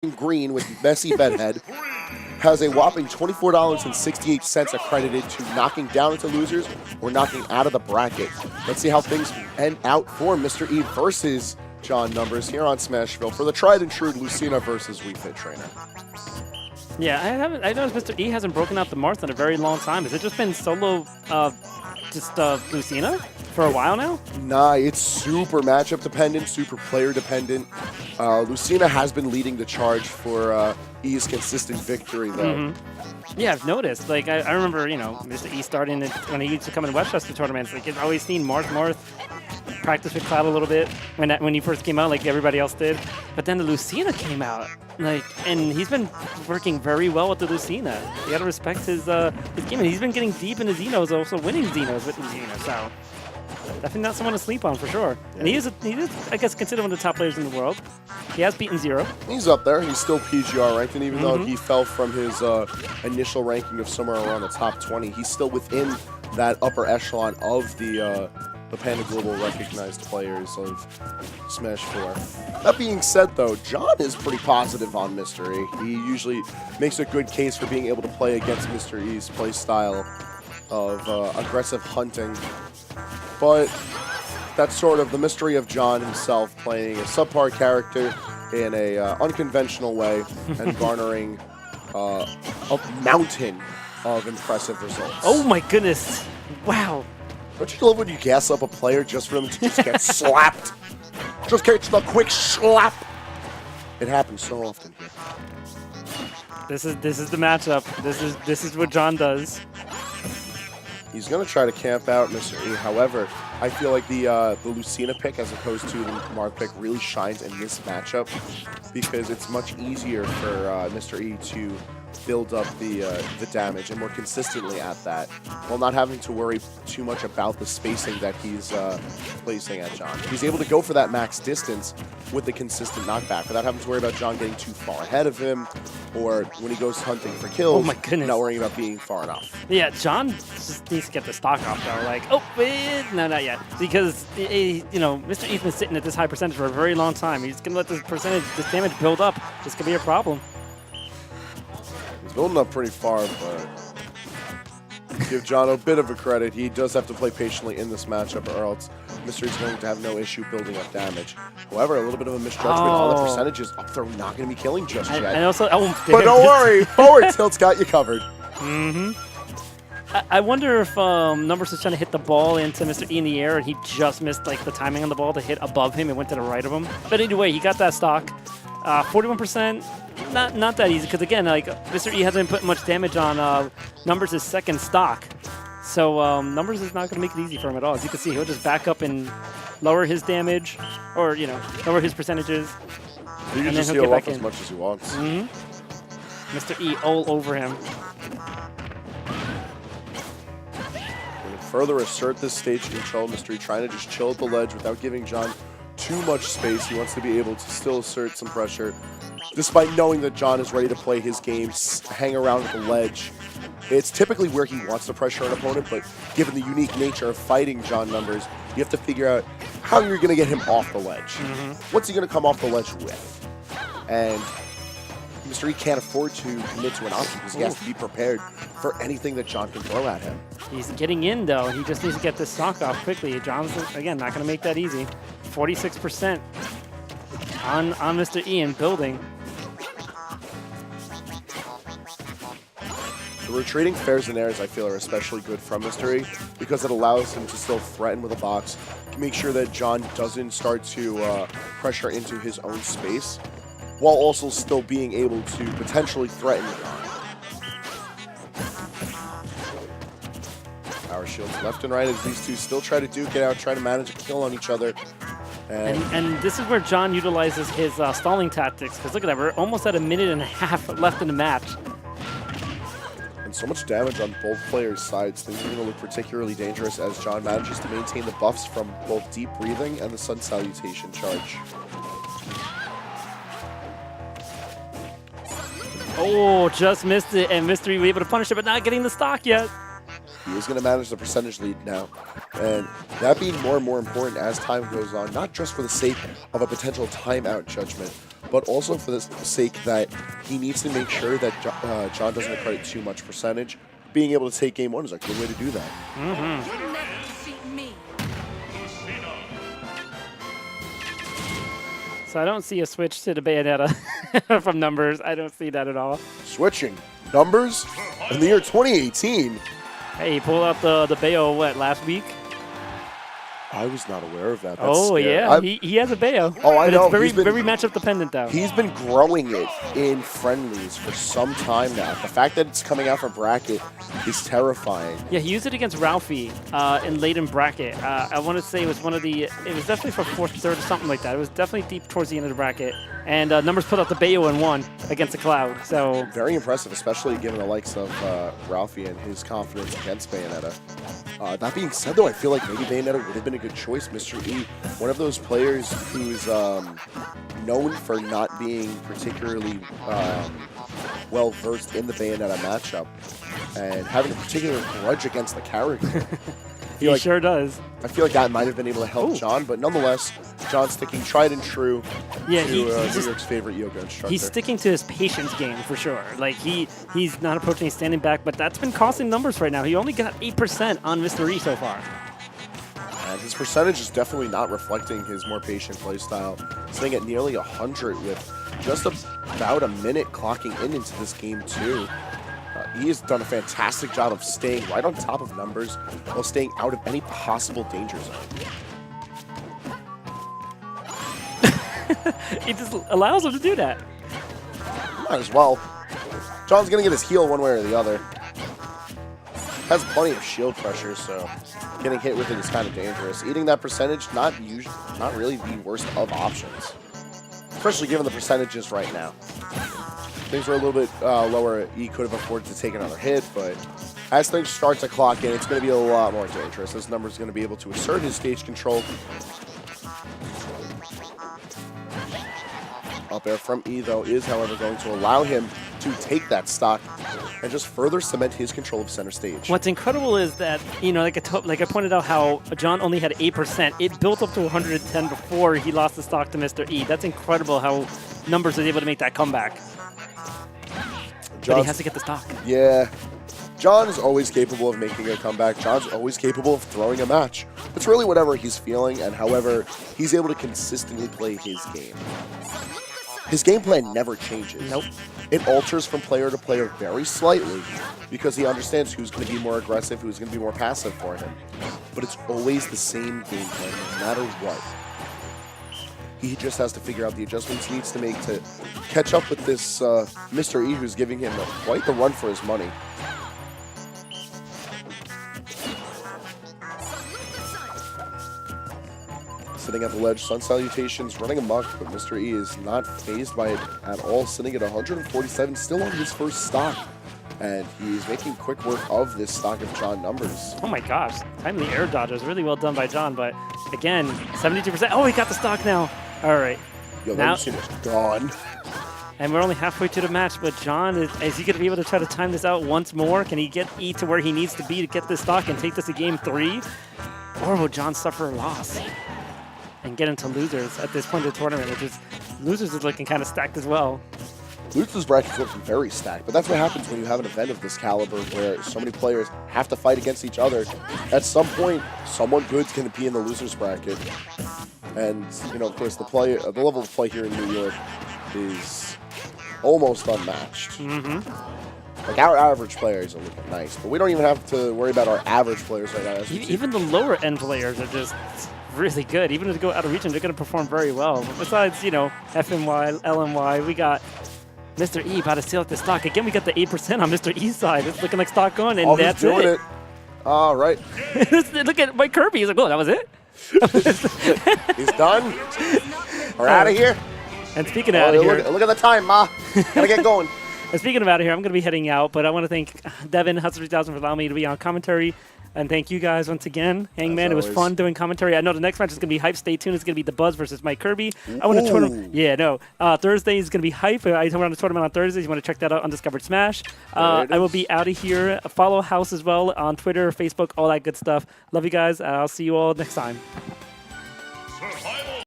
green with messy bedhead has a whopping $24.68 accredited to knocking down into losers or knocking out of the bracket. Let's see how things end out for Mr. E versus John Numbers here on Smashville for the tried and true Lucina versus Wii Fit Trainer. Yeah, I noticed Mr. E hasn't broken out the Marth in a very long time. Has it just been solo, Lucina for a while now? Nah, it's super matchup dependent, super player dependent. Lucina has been leading the charge for E's consistent victory, though. Yeah, I've noticed. Like, I remember, you know, Mr. E starting it when he used to come in Westchester tournaments. Like, I've always seen Marth practice with Cloud a little bit when he first came out, like everybody else did. But then the Lucina came out, like, and he's been working very well with the Lucina. You gotta respect his game, and he's been getting deep in his Xenos, also winning Xenos with the Xeno. So definitely not someone to sleep on for sure. Yeah. And he is, I guess, considered one of the top players in the world. He has beaten Zero. He's up there. He's still PGR ranked, and even though he fell from his initial ranking of somewhere around the top 20, he's still within that upper echelon of the Panda Global recognized players of Smash 4. That being said, though, John is pretty positive on Mr. E. He usually makes a good case for being able to play against Mr. E's play style of aggressive hunting. But that's sort of the mystery of John himself playing a subpar character in a unconventional way and garnering a mountain of impressive results. Oh my goodness. Wow. Don't you love when you gas up a player just for them to just get slapped? Just catch the quick slap. It happens so often here. This is the matchup. This is what John does. He's going to try to camp out Mr. E. However, I feel like the Lucina pick as opposed to the Marth pick really shines in this matchup because it's much easier for Mr. E to build up the damage and more consistently at that while not having to worry too much about the spacing that he's placing at John. He's able to go for that max distance with the consistent knockback without having to worry about John getting too far ahead of him or when he goes hunting for kills, not worrying about being far enough. Yeah, John just needs to get the stock off though. Like, oh, wait, no, not yet. Because, you know, Mr. E's been sitting at this high percentage for a very long time. He's going to let this damage build up. This could be a problem. He's building up pretty far, but give John a bit of a credit. He does have to play patiently in this matchup or else Mr. E's going to have no issue building up damage. However, a little bit of a misjudgment on the percentages. Up throw not going to be killing just yet. And also, but don't worry, forward tilt's got you covered. I wonder if Numbers was trying to hit the ball into Mr. E in the air and he just missed like the timing on the ball to hit above him and went to the right of him. But anyway, he got that stock. 41%, not that easy because again, like Mr. E hasn't been putting much damage on Numbers' second stock. So Numbers is not going to make it easy for him at all. As you can see, he'll just back up and lower his damage or, you know, lower his percentages. He can just heal up as much as he wants. Mr. E all over him. Further assert this stage control, Mr. E trying to just chill at the ledge without giving John too much space. He wants to be able to still assert some pressure, despite knowing that John is ready to play his game, hang around at the ledge. It's typically where he wants to pressure an opponent, but given the unique nature of fighting John Numbers, you have to figure out how you're going to get him off the ledge. What's he going to come off the ledge with? And Mr. E can't afford to commit to an option because he has to be prepared for anything that John can throw at him. He's getting in, though. He just needs to get this stock off quickly. John's, again, not going to make that easy. 46% on Mr. E and building. The retreating fairs and airs, I feel, are especially good from Mr. E because it allows him to still threaten with a box, make sure that John doesn't start to pressure into his own space, while also still being able to potentially threaten John. Power shields left and right as these two still try to duke it out, try to manage a kill on each other. And this is where John utilizes his stalling tactics, because look at that, we're almost at a minute and a half left in the match. And so much damage on both players' sides. Things are going to look particularly dangerous as John manages to maintain the buffs from both deep breathing and the sun salutation charge. Oh, just missed it, and Mr. E was able to punish it, but not getting the stock yet. He is going to manage the percentage lead now, and that being more and more important as time goes on, not just for the sake of a potential timeout judgment, but also for the sake that he needs to make sure that John doesn't accredit too much percentage. Being able to take game 1 is a good way to do that. So I don't see a switch to the Bayonetta from numbers. I don't see that at all. Switching numbers in the year 2018. Hey, he pulled out the Bayo, last week? I was not aware of that. That's Oh, scary. yeah. He has a Bayo. Oh, I know. It's very matchup dependent, though. He's been growing it in friendlies for some time now. The fact that it's coming out from bracket is terrifying. Yeah, he used it against Ralphie late in bracket. I want to say it was it was definitely for 4th, 3rd, or something like that. It was definitely deep towards the end of the bracket. And numbers put out the Bayo and won against the Cloud. So very impressive, especially given the likes of Ralphie and his confidence against Bayonetta. That being said, though, I feel like maybe Bayonetta would have been a good choice. Mr.E, one of those players who's known for not being particularly well-versed in the Bayonetta matchup and having a particular grudge against the character. He sure does. I feel like that might have been able to help John, but nonetheless, John's sticking tried and true to New York's favorite yoga instructor. He's sticking to his patience game for sure. Like he's not approaching standing back, but that's been costing numbers right now. He only got 8% on Mr.E so far. And his percentage is definitely not reflecting his more patient play style. Sitting at nearly 100 with just about a minute clocking into this game too. He has done a fantastic job of staying right on top of numbers while staying out of any possible danger zone. It just allows him to do that. Might as well. John's going to get his heal one way or the other. Has plenty of shield pressure, so getting hit with it is kind of dangerous. Eating that percentage, not really the worst of options, especially given the percentages right now. Things were a little bit lower. He could have afforded to take another hit, but as things start to clock in, it's going to be a lot more dangerous. This number is going to be able to assert his stage control. Up air from E, though, is, however, going to allow him to take that stock and just further cement his control of center stage. What's incredible is that, like I pointed out how John only had 8%. It built up to 110 before he lost the stock to Mr.E. That's incredible how numbers was able to make that comeback. But he has to get the stock. Yeah. John is always capable of making a comeback. John's always capable of throwing a match. It's really whatever he's feeling and however he's able to consistently play his game. His game plan never changes. Nope. It alters from player to player very slightly because he understands who's going to be more aggressive, who's going to be more passive for him. But it's always the same game plan no matter what. He just has to figure out the adjustments he needs to make to catch up with this Mr.E who's giving him quite the run for his money. Sitting at the ledge, Sun Salutations running amok, but Mr.E is not fazed by it at all, sitting at 147, still on his first stock. And he's making quick work of this stock of John numbers. Oh my gosh, timely air dodge was really well done by John, but again, 72%. Oh, he got the stock now. All right. Yo, that machine is gone. And we're only halfway to the match, but John, is he going to be able to try to time this out once more? Can he get E to where he needs to be to get this stock and take this to game 3? Or will John suffer a loss and get into losers at this point of the tournament, which is, losers is looking kind of stacked as well. Losers bracket's looking very stacked, but that's what happens when you have an event of this caliber where so many players have to fight against each other. At some point, someone good's going to be in the losers bracket. And, of course, the level of play here in New York is almost unmatched. Mm-hmm. Like, our average players are looking nice, but we don't even have to worry about our average players right now. Even the lower-end players are just really good. Even if they go out of region, they're going to perform very well. But besides, FNY, LNY, we got Mr.E about to steal up the stock. Again, we got the 8% on Mr.E's side. It's looking like stock on, and that's doing it. All right. Look at Mike Kirby. He's like, oh, that was it? He's done. We're out of here. And speaking of out of here. Look at the time, Ma. Gotta get going. And speaking of out of here, I'm going to be heading out, but I want to thank Devin, Ho3K for allowing me to be on commentary. And thank you guys once again. Hangman, it was fun doing commentary. I know the next match is going to be hype. Stay tuned. It's going to be The Buzz versus Mike Kirby. I want to Thursday is going to be hype. I run a tournament on Thursdays. You want to check that out on Discovered Smash. I will be out of here. Follow House as well on Twitter, Facebook, all that good stuff. Love you guys. I'll see you all next time.